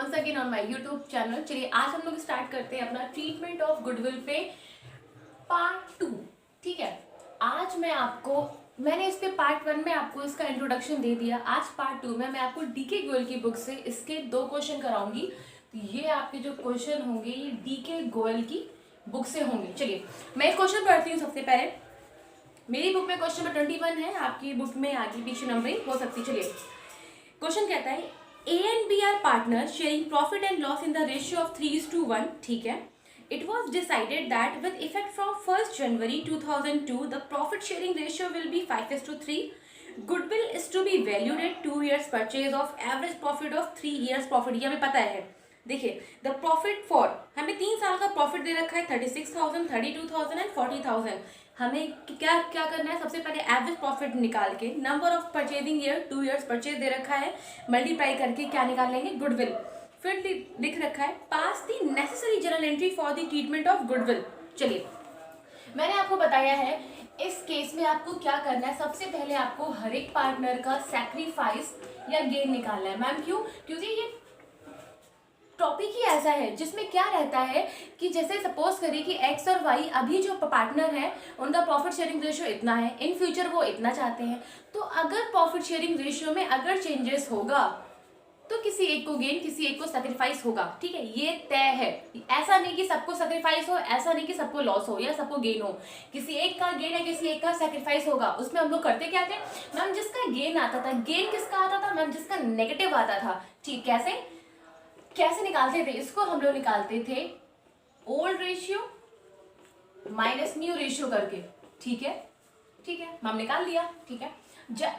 Once again on my YouTube channel. चलिए आज हम लोग स्टार्ट करते हैं अपना ट्रीटमेंट ऑफ गुडविल पे पार्ट 2। ठीक है, आज मैंने इस पे पार्ट 1 में आपको इसका इंट्रोडक्शन दे दिया। आज पार्ट 2 में मैं आपको डीके गोयल की बुक से इसके 2 क्वेश्चन कराऊंगी। तो ये आपके जो क्वेश्चन होंगे ये डीके गोयल की बुक से होंगे। चलिए मैं एक क्वेश्चन पढ़ती हूँ। सबसे पहले मेरी बुक में क्वेश्चन नंबर 21 है, आपकी बुक में आगे पीछे नंबरिंग हो सकती है। चलिए क्वेश्चन कहता है A and B are partners sharing profit and loss in the ratio of 3:1. ठीक है, it was decided that with effect from 1st January 2002 the profit sharing ratio will be 5:3. Goodwill is to be valued at 2 years purchase of average profit of 3 years profit। ये हमें पता है। देखिए the profit for, हमें 3 साल का profit दे रखा है 36,000, 32,000 एंड 40,000। हमें क्या क्या करना है, सबसे पहले एवरेज प्रॉफिट निकाल के number of purchasing year 2 years purchase दे रखा है, मल्टीप्लाई करके क्या निकाल लेंगे, गुडविल। फिर लिख रखा है pass the necessary journal entry for the treatment of goodwill. चलिए मैंने आपको बताया है इस केस में आपको क्या करना है। सबसे पहले आपको हर एक पार्टनर का सैक्रिफाइस या गेन निकालना है। मैम क्यों? क्योंकि ये टॉपिक ही ऐसा है जिसमें क्या रहता है कि जैसे सपोज करिए कि एक्स और वाई अभी जो पार्टनर है उनका प्रॉफिट शेयरिंग रेशियो इतना है, इन फ्यूचर वो इतना चाहते हैं। तो अगर प्रॉफिट शेयरिंग रेशियो में अगर चेंजेस होगा तो किसी एक को गेन किसी एक को सेक्रीफाइस होगा। ठीक है, ये तय है। ऐसा नहीं कि सबको सेक्रीफाइस हो, ऐसा नहीं कि सबको लॉस हो या सबको गेन हो। किसी एक का गेन है किसी एक का सेक्रीफाइस होगा। उसमें हम लोग करते क्या थे मैम, जिसका गेन आता था, गेन किसका आता था मैम, जिसका नेगेटिव आता था। ठीक, कैसे निकालते थे इसको, हम लोग निकालते थे old ratio minus new ratio करके। ठीक है हम निकाल लिया। ठीक है,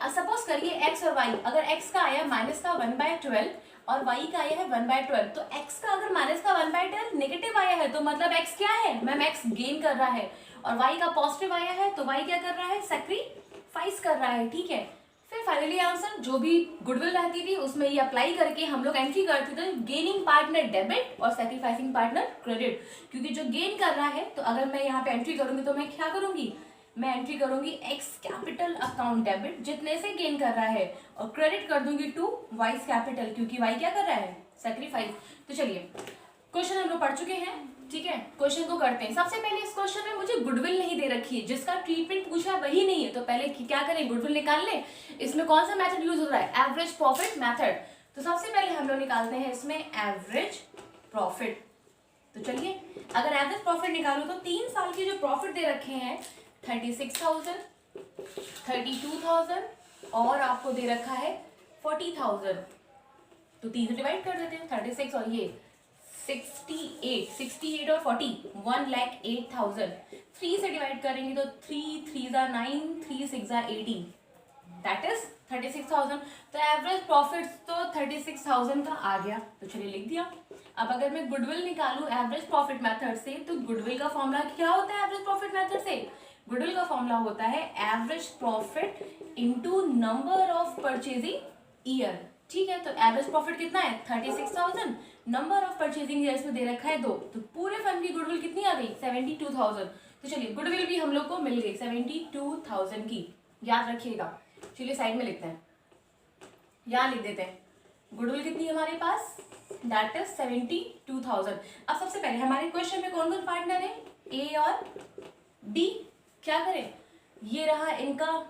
सपोज करिए एक्स और वाई, अगर एक्स का आया माइनस का 1/12 और वाई का आया है 1/12, तो एक्स का अगर माइनस का 1/12 नेगेटिव आया है तो मतलब एक्स क्या है मैम, एक्स गेन कर रहा है। और वाई का पॉजिटिव आया है तो वाई क्या कर रहा है, सैक्रिफाइस कर रहा है। ठीक है, फिर फाइनली आंसर जो भी गुडविल रहती थी उसमें ये अप्लाई करके हम लोग एंट्री करते थे गेनिंग पार्टनर डेबिट और सैक्रिफाइसिंग पार्टनर क्रेडिट। क्योंकि जो गेन कर रहा है तो अगर मैं यहाँ पे एंट्री करूंगी तो मैं क्या करूंगी, मैं एंट्री करूंगी एक्स कैपिटल अकाउंट डेबिट जितने से गेन कर रहा है, और क्रेडिट कर दूंगी टू वाइस कैपिटल क्योंकि वाई क्या कर रहा है, सैक्रिफाइस। तो चलिए क्वेश्चन हम लोग पढ़ चुके हैं। ठीक है, क्वेश्चन को करते हैं। सबसे पहले इस क्वेश्चन में मुझे गुडविल नहीं दे रखी है, जिसका ट्रीटमेंट पूछा है वही नहीं है, तो पहले क्या करें, गुडविल निकाल लें। इसमें कौन सा मेथड यूज हो रहा है, एवरेज प्रॉफिट मेथड। तो सबसे पहले हम लोग निकालते हैं इसमें एवरेज प्रॉफिट। तो चलिए अगर एवरेज प्रॉफिट निकालो तो 3 साल के जो प्रॉफिट दे रखे हैं 36,000, 32,000 और आपको दे रखा है 40,000। तो 3 से डिवाइड कर देते हैं, 36 और ये 68 और 40 1,08,000। 3 से डिवाइड करेंगे तो 3 3 9 3 6 18, दैट इज 36,000। तो एवरेज प्रॉफिट तो 36,000 का आ गया। तो चलिए लिख दिया। अब अगर मैं गुडविल निकालूं एवरेज प्रॉफिट मेथड से तो गुडविल का फॉर्मूला क्या होता है एवरेज प्रॉफिट मेथड से, गुडविल का फॉर्मूला होता है average profit into number of purchasing year. ठीक है, तो एवरेज प्रॉफिट कितना है 36,000, नंबर ऑफ परचेजिंग ईयर्स में दे रखा है 2, तो पूरे फर्म की गुडविल कितनी आ गई 72,000। तो चलिए गुडविल भी हम लोग को मिल गई 72,000 की, याद रखिएगा। चलिए साइड में लिखते हैं, यहाँ लिख देते हैं गुडविल कितनी है हमारे पास, दैट इज 72,000। अब सबसे पहले हमारे क्वेश्चन में कौन कौन पार्टनर है, ए और बी। क्या करें, ये रहा इनका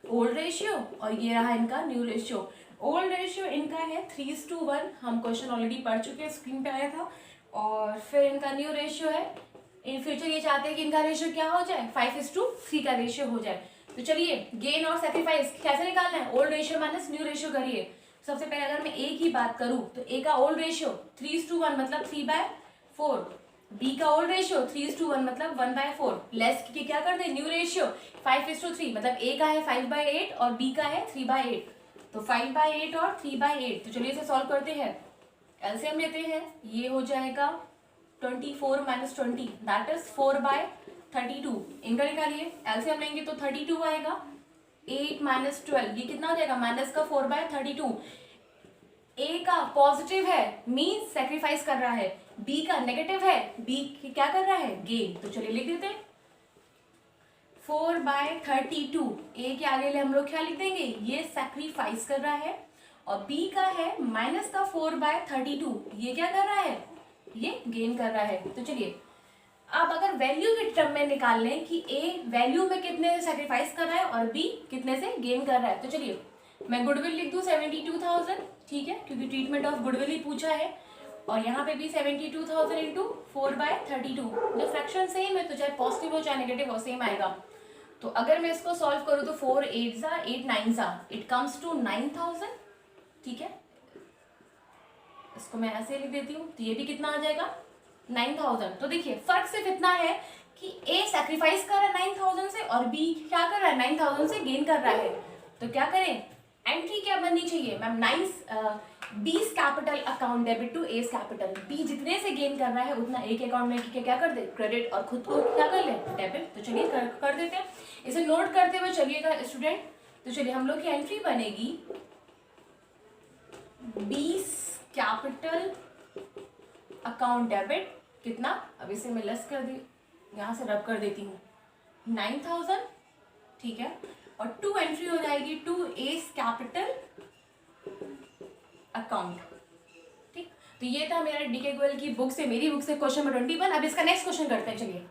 ओल्ड रेशियो और ये रहा इनका न्यू रेशियो। ओल्ड रेशियो इनका है 3:1, हम क्वेश्चन ऑलरेडी पढ़ चुके हैं, स्क्रीन पे आया था। और फिर इनका न्यू रेशियो है, इन फ्यूचर ये चाहते हैं कि इनका रेशियो क्या हो जाए 5:3 का रेशियो हो जाए। तो चलिए गेन और सैक्रिफाइस कैसे निकालना है, old ratio minus new ratio करिए। सबसे पहले अगर मैं ए की बात करूं तो ए का ओल्ड रेशियो 3:1 मतलब 3/4, बी का ओल्ड रेशियो 3:1 मतलब 1/4, लेस की क्या कर दे न्यू रेशियो 5:3 मतलब ए का है 5/8 और बी का है 3/8, तो 5/8 और 3/8। तो चलिए इसे सॉल्व करते हैं, एलसीएम लेते हैं, ये हो जाएगा 24 - 20 दैट इज 4/32। इनका निकालिए, एलसीएम लेंगे तो 32 आएगा, 8 - 12 ये कितना हो जाएगा माइनस का 4/32। ए का पॉजिटिव है मीन्स सेक्रीफाइस कर रहा है, बी का नेगेटिव है बी क्या कर रहा है गेन। तो चलिए लिख देते हैं 4/32, ए के आगे ले हम लोग क्या लिख देंगे, ये सेक्रीफाइस कर रहा है और बी का है माइनस का 4/32, ये क्या कर रहा है, ये गेन कर रहा है। तो चलिए अब अगर वैल्यू के टर्म में निकाल लें कि ए वैल्यू में कितने से सेक्रीफाइस कर रहा है और बी कितने से गेन कर रहा है, तो चलिए मैं गुडविल लिख दूं 72,000, ठीक है, क्योंकि ट्रीटमेंट ऑफ गुडविल ही पूछा है, और यहाँ पे भी 72,000 इंटू 4/32, जब फ्रैक्शन सेम है तो चाहे पॉजिटिव हो चाहे नेगेटिव हो सेम आएगा। तो अगर मैं इसको सॉल्व करूँ तो 4 8 ज़ा 8 9 ज़ा इट कम्स टू 9,000, ठीक है, इसको मैं ऐसे लिख देती हूँ, तो ये भी कितना आ जाएगा 9,000। तो देखिए फर्क सिर्फ इतना है कि ए सैक्रिफाइस कर रहा है 9,000 से और बी क्या कर रहा है 9,000 से गेन कर रहा है। तो क्या करें, एंट्री क्या बननी चाहिए ma'am, B's capital account debit to A's capital, B जितने से गेन कर रहा है उतना ए के अकाउंट में क्या कर दे, क्रेडिट, और खुद को क्या कर ले, डेबिट। तो चलिए कर देते हैं, इसे नोट करते हुए चलिएगा स्टूडेंट। तो चलिए हम लोग की एंट्री बनेगी 20 कैपिटल अकाउंट डेबिट, कितना, अब इसे मैं लेस कर दी, यहाँ से रब कर देती हूँ 9,000, ठीक है, और 2 एंट्री हो जाएगी टू एस कैपिटल अकाउंट, ठीक। तो ये था मेरा डीके गोयल की बुक से, मेरी बुक से क्वेश्चन नंबर 21। अब इसका नेक्स्ट क्वेश्चन करते हैं। चलिए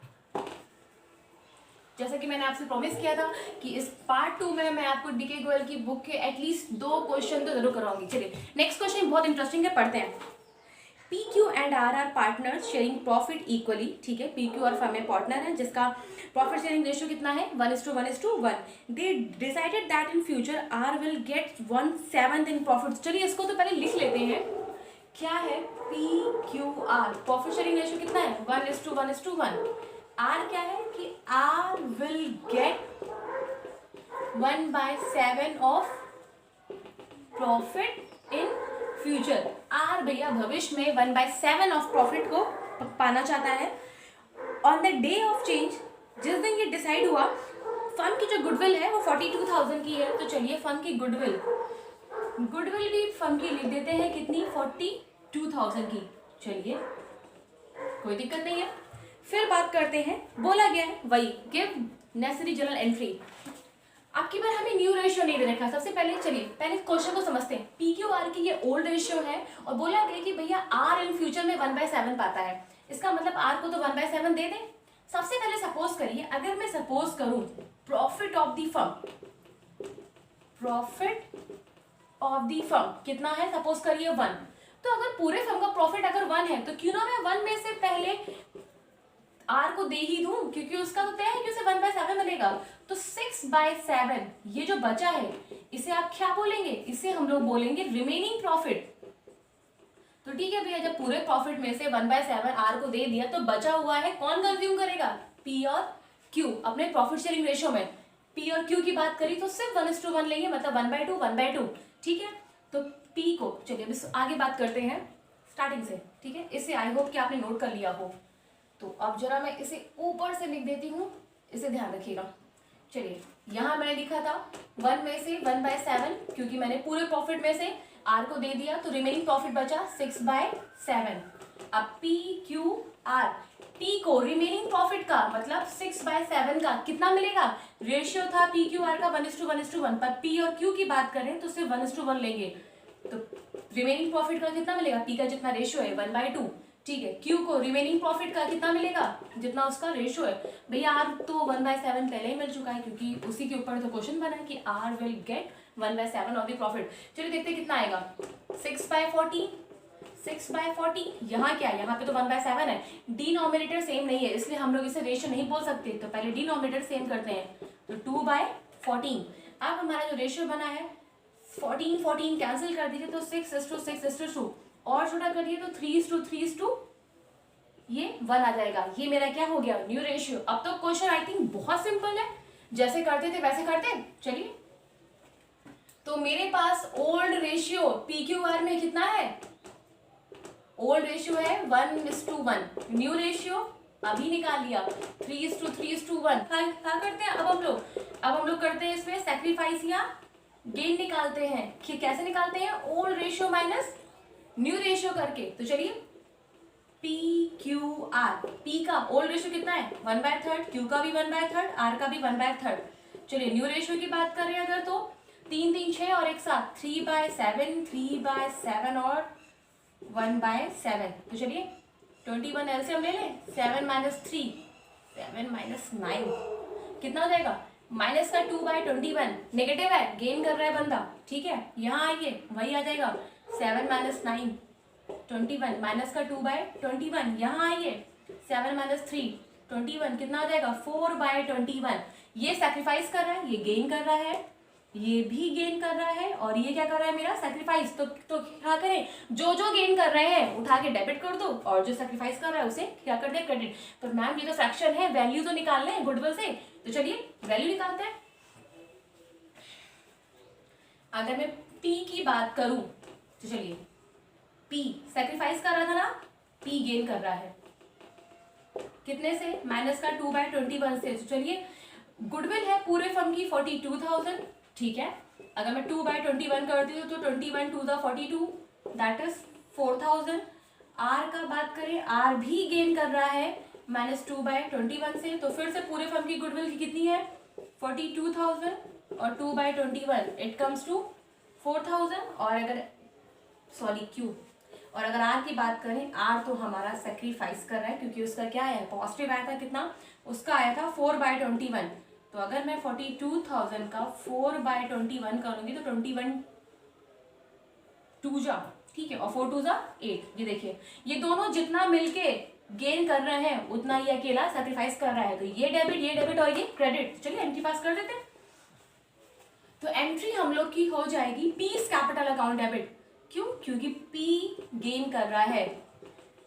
जैसा कि मैंने आपसे प्रॉमिस किया था कि इस पार्ट 2 में मैं आपको डीके गोयल की बुक के एटलीस्ट 2 क्वेश्चन तो जरूर कराऊंगी। चलिए नेक्स्ट क्वेश्चन बहुत इंटरेस्टिंग है, पढ़ते हैं। P Q and R R partners sharing profit equally, ठीक है, पी क्यू और फर्म में पार्टनर है जिसका प्रॉफिट शेयरिंग रेशियो कितना है 1:1:1। They decided that in future R will get 1/7 in profit. चलिए इसको तो पहले लिख लेते हैं, क्या है P Q R, profit sharing ratio कितना है 1:1:1। आर क्या है कि R will get 1/7 of profit in future. Are भैया भविष्य में 1/7 ऑफ प्रॉफिट को पाना चाहता है। On the day of change, जिस दिन ये डिसाइड हुआ, फर्म की जो गुडविल है वो 42,000 की है। तो चलिए फर्म की गुडविल भी फर्म की लिख देते हैं कितनी 42,000 की। चलिए कोई दिक्कत नहीं है। फिर बात करते हैं, बोला गया है वही गिव नेसेसरी जर्नल एंट्री। आपकी बार हमें न्यू रेशियो नहीं दे रखा। सबसे पहले चलिए पहले क्वेश्चन को समझते हैं। पी क्यू आर की ये ओल्ड रेशियो है और बोला गया कि भैया आर इन फ्यूचर में 1/7 पाता है, इसका मतलब आर को तो 1/7 दे दें। सबसे पहले सपोज करिए, अगर मैं सपोज करूं प्रॉफिट ऑफ द फर्म कितना है, सपोज करिए 1, तो अगर पूरे फर्म का प्रॉफिट अगर 1 है तो क्यों ना मैं 1 में से पहले आर को दे ही दूं, क्योंकि उसका तो तय है कि उसे 1/7 मिलेगा। तो 6/7 ये जो बचा है इसे आप क्या बोलेंगे, इसे हम लोग बोलेंगे रिमेनिंग प्रॉफिट। तो ठीक है भैया, जब पूरे प्रॉफिट में से 1/7 आर को दे दिया तो बचा हुआ है कौन कंज्यूम करेगा, पी और क्यू। अपने प्रॉफिट शेयरिंग रेशियो में पी और क्यू की बात करी तो सिर्फ 1:1 लेंगे, मतलब 1/2, ठीक है। तो पी को चलिए अभी आगे बात करते हैं स्टार्टिंग से, ठीक है। इसे आई होप कि आपने नोट कर लिया हो। तो अब जरा मैं इसे ऊपर से लिख देती हूँ, इसे ध्यान रखिएगा। चलिए यहाँ मैंने लिखा था 1 में से 1/7, क्योंकि मैंने पूरे प्रॉफिट में से आर को दे दिया तो रिमेनिंग प्रॉफिट बचा 6/7। अब पी क्यू आर, पी को रिमेनिंग प्रॉफिट का मतलब 6/7 का कितना मिलेगा, रेशियो था पी क्यू आर का 1:1, पर पी और क्यू की बात करें तो सिर्फ 1:1 लेंगे। तो रिमेनिंग प्रॉफिट का कितना मिलेगा, पी का जितना रेशियो है 1/2, ठीक है। क्यू को रिमेनिंग प्रॉफिट का कितना मिलेगा, जितना उसका रेशियो है। भैया आर तो 1/7 पहले ही मिल चुका है, क्योंकि उसी के ऊपर तो क्वेश्चन बना है कि R will get 1/7 of the profit. चलिए देखते हैं कितना आएगा, 6/40। यहाँ क्या है, यहाँ पे तो 1/7 है, डिनोमिनेटर सेम नहीं है इसलिए हम लोग इसे रेशियो नहीं बोल सकते। तो पहले डिनोमिनेटर सेम करते हैं, तो 2/14। अब हमारा जो रेशियो बना है 14 कैंसिल कर दीजिए तो 6:6:2, और छोटा करिए तो 3:3, ये 1 आ जाएगा। ये मेरा क्या हो गया, न्यू रेशियो। अब तो क्वेश्चन आई थिंक बहुत सिंपल है, जैसे करते थे वैसे करते हैं। चलिए तो मेरे पास old ratio P Q R में कितना है, ओल्ड रेशियो है 1:1, न्यू रेशियो अभी निकाल लिया 3:3:1। क्या करते हैं अब हम लोग करते हैं इसमें सेक्रीफाइस या गेन निकालते हैं। कैसे निकालते हैं, old ratio minus new ratio करके। तो चलिए पी क्यू आर, पी का ओल्ड रेशियो कितना है 1/3, क्यू का भी 1/3, आर का भी 1/3। चलिए न्यू रेशियो की बात कर रहे हैं अगर तो 3 3 6 और एक साथ 3/7, 3/7 और 1/7। तो चलिए 21 एलसीएम ले लें। 7 - 3, 7 - 9 कितना हो जाएगा? माइनस का 2/21 नेगेटिव है, गेन कर रहा है बंदा, ठीक है। यहाँ आइए वही आ जाएगा 7 - 9 21, माइनस का 2/21। यहाँ आइए 7 - 3 21 कितना आ जाएगा? 4/21। ये सैक्रिफाइस कर रहा है, ये गेन कर रहा है, ये भी गेन कर रहा है, और ये क्या कर रहा है? मेरा सैक्रिफाइस। तो क्या करें? जो जो गेन कर रहे हैं उठा के डेबिट कर दो, और जो सैक्रिफाइस कर रहा है उसे क्या कर दे? क्रेडिट। तो मैम ये तो फ्रैक्शन है, वैल्यू तो निकालने हैं गुडविल से, तो चलिए वैल्यू निकालते हैं। अगर मैं P की बात करूं तो चलिए, P सैक्रिफाइस कर रहा था ना, P गेन कर रहा है कितने से? माइनस का 2/21 से। तो चलिए गुडविल है पूरे फर्म की 42,000, ठीक है। अगर मैं 2/21 करती हूँ तो 21 2 द 42, दैट इज 4,000। आर का बात करें, आर भी गेन कर रहा है -2/21 से, तो फिर से पूरे फर्म की गुडविल की कितनी है? 42,000 और 2/21 इट कम्स टू 4,000। और अगर क्यू, और अगर आर की बात करें, आर तो हमारा सेक्रीफाइस कर रहा है क्योंकि उसका क्या है? पॉजिटिव आया था, कितना उसका आया था? 4/21। तो अगर मैं 42,000 का 4/21 करूंगी तो 21 2 जा, ठीक है, और 4 2 जा 8। ये देखिए ये दोनों जितना मिलके गेन कर रहे हैं उतना ही अकेला सैक्रिफाइस कर रहा है। तो ये डेबिट और ये क्रेडिट। चलिए एंट्री पास कर देते हैं। तो एंट्री हम लोग की हो जाएगी पीस कैपिटल अकाउंट डेबिट। क्यों? क्योंकि पी गेन कर रहा है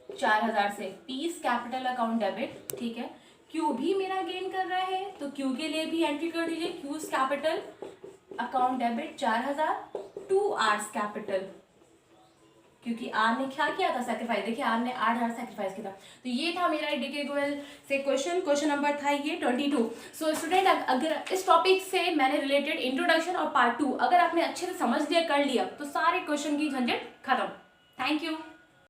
4,000 से, पीस कैपिटल अकाउंट डेबिट, ठीक है। क्यू भी मेरा गेन कर रहा है, तो क्यू के लिए भी एंट्री कर दीजिए, Q's capital account debit 4,000 to R's capital, क्योंकि आर ने क्या किया था? सैक्रिफाइस। देखिए आर ने 8,000 सैक्रिफाइस किया था। तो ये था मेरा डीके गोयल से क्वेश्चन नंबर था ये 22। सो स्टूडेंट, अगर इस टॉपिक से मैंने रिलेटेड इंट्रोडक्शन और पार्ट 2 अगर आपने अच्छे से समझ लिया, कर लिया, तो सारे क्वेश्चन की झंझट खत्म। Thank you.